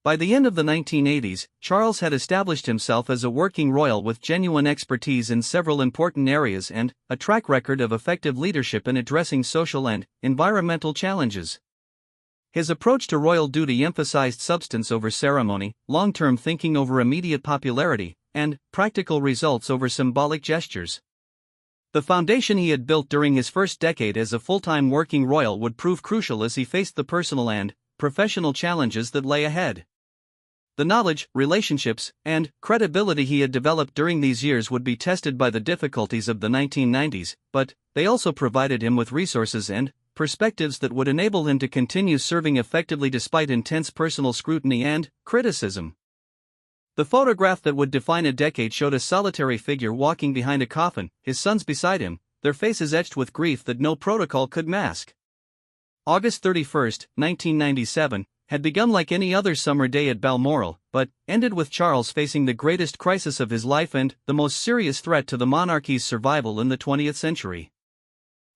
Speaker 1: By the end of the 1980s, Charles had established himself as a working royal with genuine expertise in several important areas and a track record of effective leadership in addressing social and environmental challenges. His approach to royal duty emphasized substance over ceremony, long-term thinking over immediate popularity, and practical results over symbolic gestures. The foundation he had built during his first decade as a full-time working royal would prove crucial as he faced the personal and professional challenges that lay ahead. The knowledge, relationships, and credibility he had developed during these years would be tested by the difficulties of the 1990s, but they also provided him with resources and perspectives that would enable him to continue serving effectively despite intense personal scrutiny and criticism. The photograph that would define a decade showed a solitary figure walking behind a coffin, his sons beside him, their faces etched with grief that no protocol could mask. August 31, 1997, had begun like any other summer day at Balmoral, but ended with Charles facing the greatest crisis of his life and the most serious threat to the monarchy's survival in the 20th century.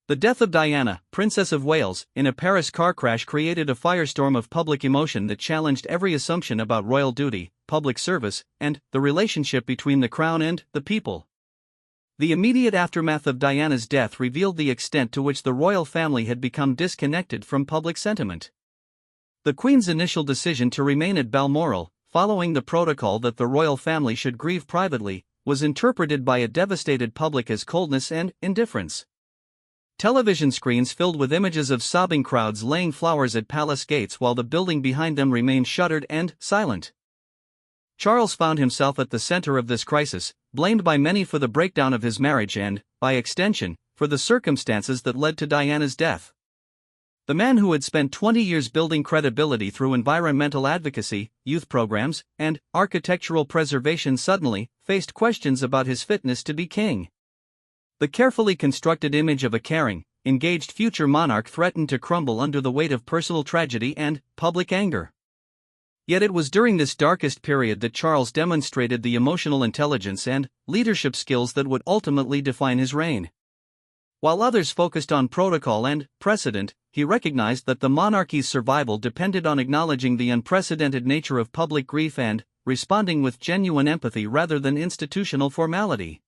Speaker 1: The death of Diana, Princess of Wales, in a Paris car crash created a firestorm of public emotion that challenged every assumption about royal duty, public service, and the relationship between the crown and the people. The immediate aftermath of Diana's death revealed the extent to which the royal family had become disconnected from public sentiment. The Queen's initial decision to remain at Balmoral, following the protocol that the royal family should grieve privately, was interpreted by a devastated public as coldness and indifference. Television screens filled with images of sobbing crowds laying flowers at palace gates while the building behind them remained shuttered and silent. Charles found himself at the center of this crisis, blamed by many for the breakdown of his marriage and, by extension, for the circumstances that led to Diana's death. The man who had spent 20 years building credibility through environmental advocacy, youth programs, and architectural preservation suddenly faced questions about his fitness to be king. The carefully constructed image of a caring, engaged future monarch threatened to crumble under the weight of personal tragedy and public anger. Yet it was during this darkest period that Charles demonstrated the emotional intelligence and leadership skills that would ultimately define his reign. While others focused on protocol and precedent, he recognized that the monarchy's survival depended on acknowledging the unprecedented nature of public grief and responding with genuine empathy rather than institutional formality.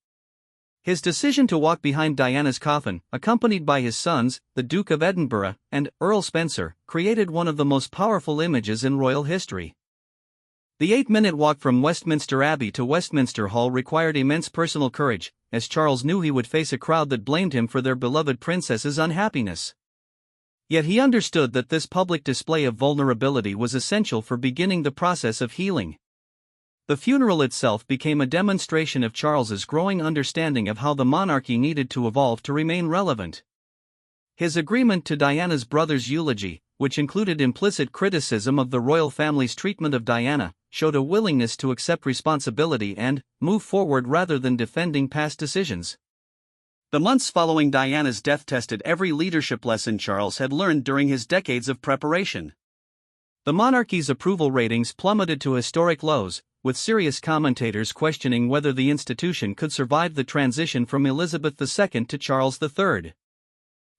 Speaker 1: His decision to walk behind Diana's coffin, accompanied by his sons, the Duke of Edinburgh and Earl Spencer, created one of the most powerful images in royal history. The 8-minute walk from Westminster Abbey to Westminster Hall required immense personal courage, as Charles knew he would face a crowd that blamed him for their beloved princess's unhappiness. Yet he understood that this public display of vulnerability was essential for beginning the process of healing. The funeral itself became a demonstration of Charles's growing understanding of how the monarchy needed to evolve to remain relevant. His agreement to Diana's brother's eulogy, which included implicit criticism of the royal family's treatment of Diana, showed a willingness to accept responsibility and move forward rather than defending past decisions. The months following Diana's death tested every leadership lesson Charles had learned during his decades of preparation. The monarchy's approval ratings plummeted to historic lows, with serious commentators questioning whether the institution could survive the transition from Elizabeth II to Charles III.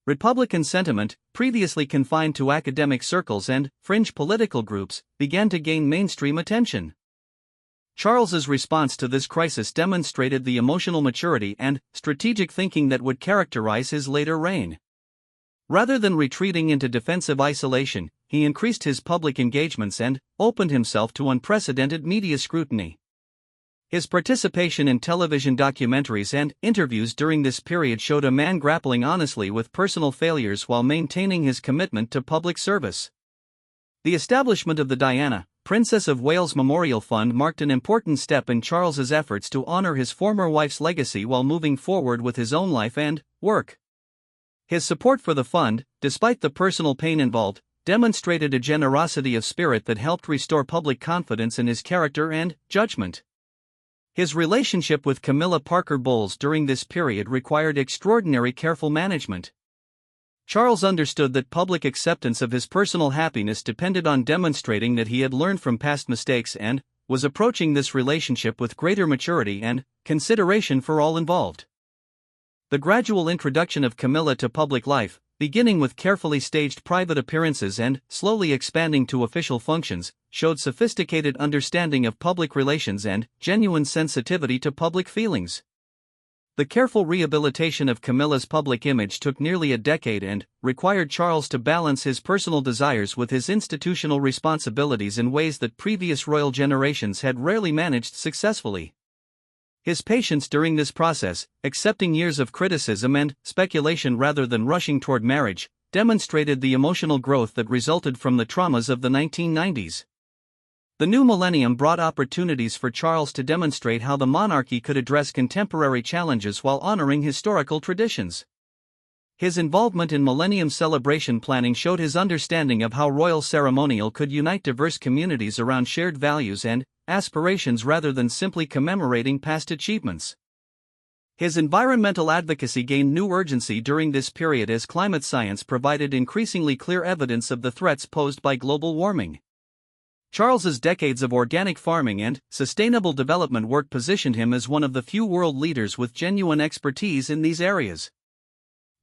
Speaker 1: Republican sentiment, previously confined to academic circles and fringe political groups, began to gain mainstream attention. Charles's response to this crisis demonstrated the emotional maturity and strategic thinking that would characterize his later reign. Rather than retreating into defensive isolation, he increased his public engagements and opened himself to unprecedented media scrutiny. His participation in television documentaries and interviews during this period showed a man grappling honestly with personal failures while maintaining his commitment to public service. The establishment of the Diana, Princess of Wales Memorial Fund marked an important step in Charles's efforts to honor his former wife's legacy while moving forward with his own life and work. His support for the fund, despite the personal pain involved, demonstrated a generosity of spirit that helped restore public confidence in his character and judgment. His relationship with Camilla Parker Bowles during this period required extraordinary careful management. Charles understood that public acceptance of his personal happiness depended on demonstrating that he had learned from past mistakes and was approaching this relationship with greater maturity and consideration for all involved. The gradual introduction of Camilla to public life, beginning with carefully staged private appearances and slowly expanding to official functions, showed sophisticated understanding of public relations and genuine sensitivity to public feelings. The careful rehabilitation of Camilla's public image took nearly a decade and required Charles to balance his personal desires with his institutional responsibilities in ways that previous royal generations had rarely managed successfully. His patience during this process, accepting years of criticism and speculation rather than rushing toward marriage, demonstrated the emotional growth that resulted from the traumas of the 1990s. The new millennium brought opportunities for Charles to demonstrate how the monarchy could address contemporary challenges while honoring historical traditions. His involvement in millennium celebration planning showed his understanding of how royal ceremonial could unite diverse communities around shared values and aspirations rather than simply commemorating past achievements. His environmental advocacy gained new urgency during this period as climate science provided increasingly clear evidence of the threats posed by global warming. Charles's decades of organic farming and sustainable development work positioned him as one of the few world leaders with genuine expertise in these areas.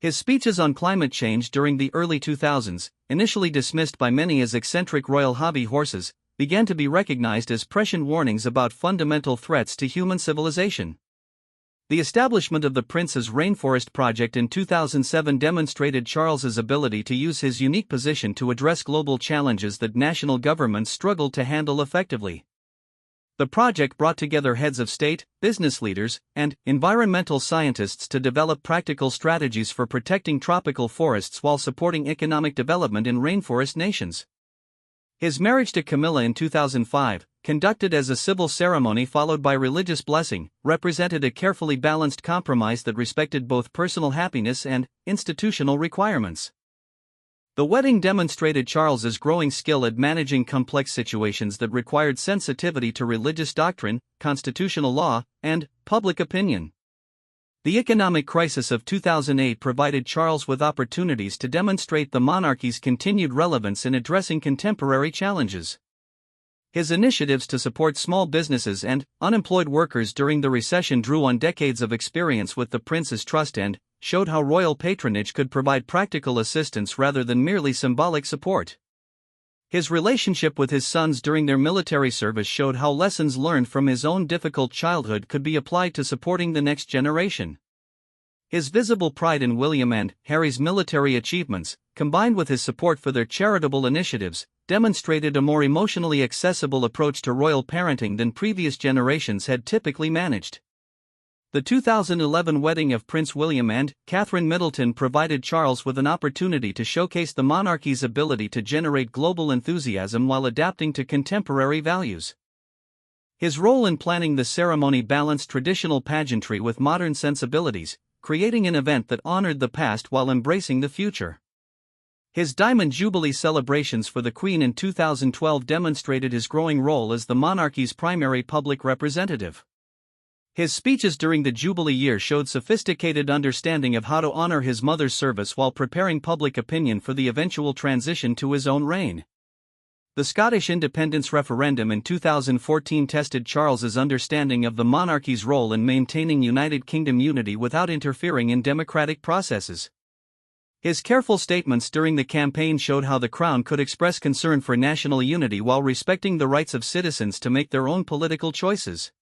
Speaker 1: His speeches on climate change during the early 2000s, initially dismissed by many as eccentric royal hobby horses, began to be recognized as prescient warnings about fundamental threats to human civilization. The establishment of the Prince's Rainforest Project in 2007 demonstrated Charles's ability to use his unique position to address global challenges that national governments struggled to handle effectively. The project brought together heads of state, business leaders, and environmental scientists to develop practical strategies for protecting tropical forests while supporting economic development in rainforest nations. His marriage to Camilla in 2005, conducted as a civil ceremony followed by religious blessing, represented a carefully balanced compromise that respected both personal happiness and institutional requirements. The wedding demonstrated Charles's growing skill at managing complex situations that required sensitivity to religious doctrine, constitutional law, and public opinion. The economic crisis of 2008 provided Charles with opportunities to demonstrate the monarchy's continued relevance in addressing contemporary challenges. His initiatives to support small businesses and unemployed workers during the recession drew on decades of experience with the Prince's trust and showed how royal patronage could provide practical assistance rather than merely symbolic support. His relationship with his sons during their military service showed how lessons learned from his own difficult childhood could be applied to supporting the next generation. His visible pride in William and Harry's military achievements, combined with his support for their charitable initiatives, demonstrated a more emotionally accessible approach to royal parenting than previous generations had typically managed. The 2011 wedding of Prince William and Catherine Middleton provided Charles with an opportunity to showcase the monarchy's ability to generate global enthusiasm while adapting to contemporary values. His role in planning the ceremony balanced traditional pageantry with modern sensibilities, creating an event that honored the past while embracing the future. His Diamond Jubilee celebrations for the Queen in 2012 demonstrated his growing role as the monarchy's primary public representative. His speeches during the Jubilee year showed sophisticated understanding of how to honor his mother's service while preparing public opinion for the eventual transition to his own reign. The Scottish independence referendum in 2014 tested Charles's understanding of the monarchy's role in maintaining United Kingdom unity without interfering in democratic processes. His careful statements during the campaign showed how the Crown could express concern for national unity while respecting the rights of citizens to make their own political choices.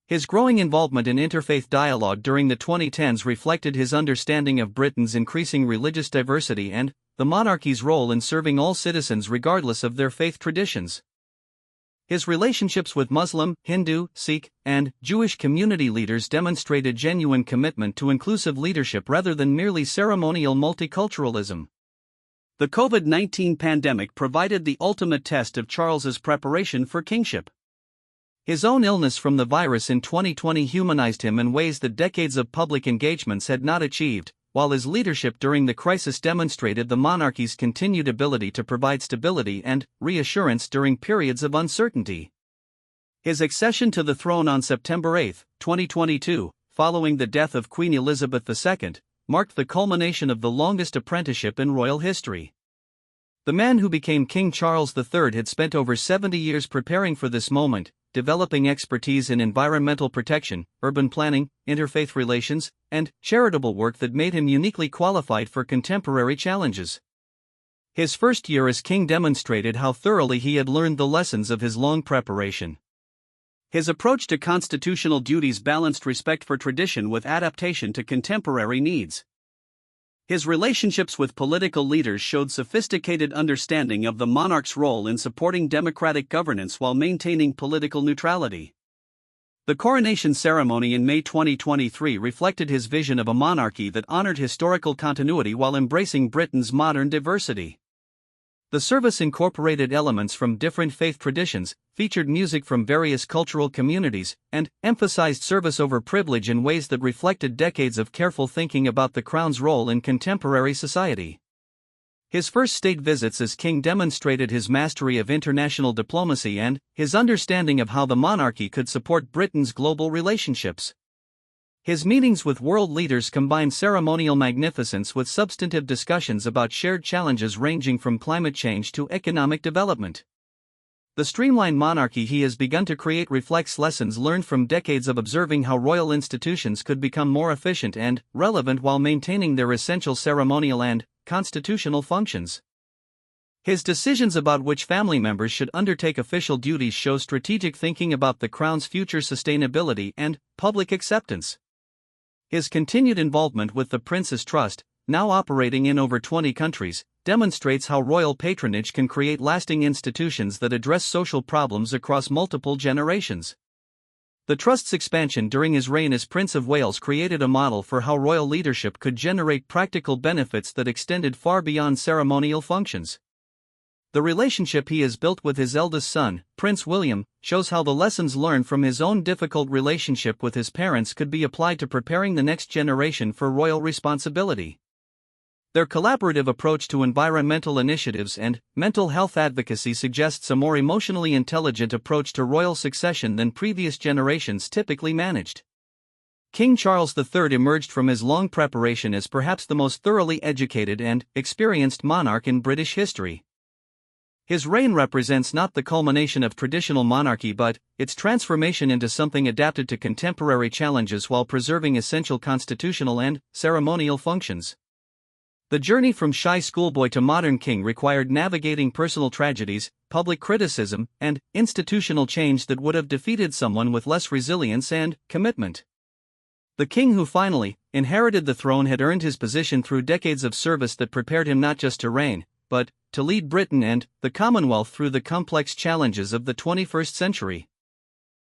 Speaker 1: His growing involvement in interfaith dialogue during the 2010s reflected his understanding of Britain's increasing religious diversity and the monarchy's role in serving all citizens regardless of their faith traditions. His relationships with Muslim, Hindu, Sikh, and Jewish community leaders demonstrated genuine commitment to inclusive leadership rather than merely ceremonial multiculturalism. The COVID-19 pandemic provided the ultimate test of Charles's preparation for kingship. His own illness from the virus in 2020 humanized him in ways that decades of public engagements had not achieved, while his leadership during the crisis demonstrated the monarchy's continued ability to provide stability and reassurance during periods of uncertainty. His accession to the throne on September 8, 2022, following the death of Queen Elizabeth II, marked the culmination of the longest apprenticeship in royal history. The man who became King Charles III had spent over 70 years preparing for this moment, developing expertise in environmental protection, urban planning, interfaith relations, and charitable work that made him uniquely qualified for contemporary challenges. His first year as king demonstrated how thoroughly he had learned the lessons of his long preparation. His approach to constitutional duties balanced respect for tradition with adaptation to contemporary needs. His relationships with political leaders showed sophisticated understanding of the monarch's role in supporting democratic governance while maintaining political neutrality. The coronation ceremony in May 2023 reflected his vision of a monarchy that honored historical continuity while embracing Britain's modern diversity. The service incorporated elements from different faith traditions, featured music from various cultural communities, and emphasized service over privilege in ways that reflected decades of careful thinking about the Crown's role in contemporary society. His first state visits as king demonstrated his mastery of international diplomacy and his understanding of how the monarchy could support Britain's global relationships. His meetings with world leaders combined ceremonial magnificence with substantive discussions about shared challenges ranging from climate change to economic development. The streamlined monarchy he has begun to create reflects lessons learned from decades of observing how royal institutions could become more efficient and relevant while maintaining their essential ceremonial and constitutional functions. His decisions about which family members should undertake official duties show strategic thinking about the Crown's future sustainability and public acceptance. His continued involvement with the Prince's Trust, now operating in over 20 countries, demonstrates how royal patronage can create lasting institutions that address social problems across multiple generations. The Trust's expansion during his reign as Prince of Wales created a model for how royal leadership could generate practical benefits that extended far beyond ceremonial functions. The relationship he has built with his eldest son, Prince William, shows how the lessons learned from his own difficult relationship with his parents could be applied to preparing the next generation for royal responsibility. Their collaborative approach to environmental initiatives and mental health advocacy suggests a more emotionally intelligent approach to royal succession than previous generations typically managed. King Charles III emerged from his long preparation as perhaps the most thoroughly educated and experienced monarch in British history. His reign represents not the culmination of traditional monarchy but its transformation into something adapted to contemporary challenges while preserving essential constitutional and ceremonial functions. The journey from shy schoolboy to modern king required navigating personal tragedies, public criticism, and institutional change that would have defeated someone with less resilience and commitment. The king who finally inherited the throne had earned his position through decades of service that prepared him not just to reign, but to lead Britain and the Commonwealth through the complex challenges of the 21st century.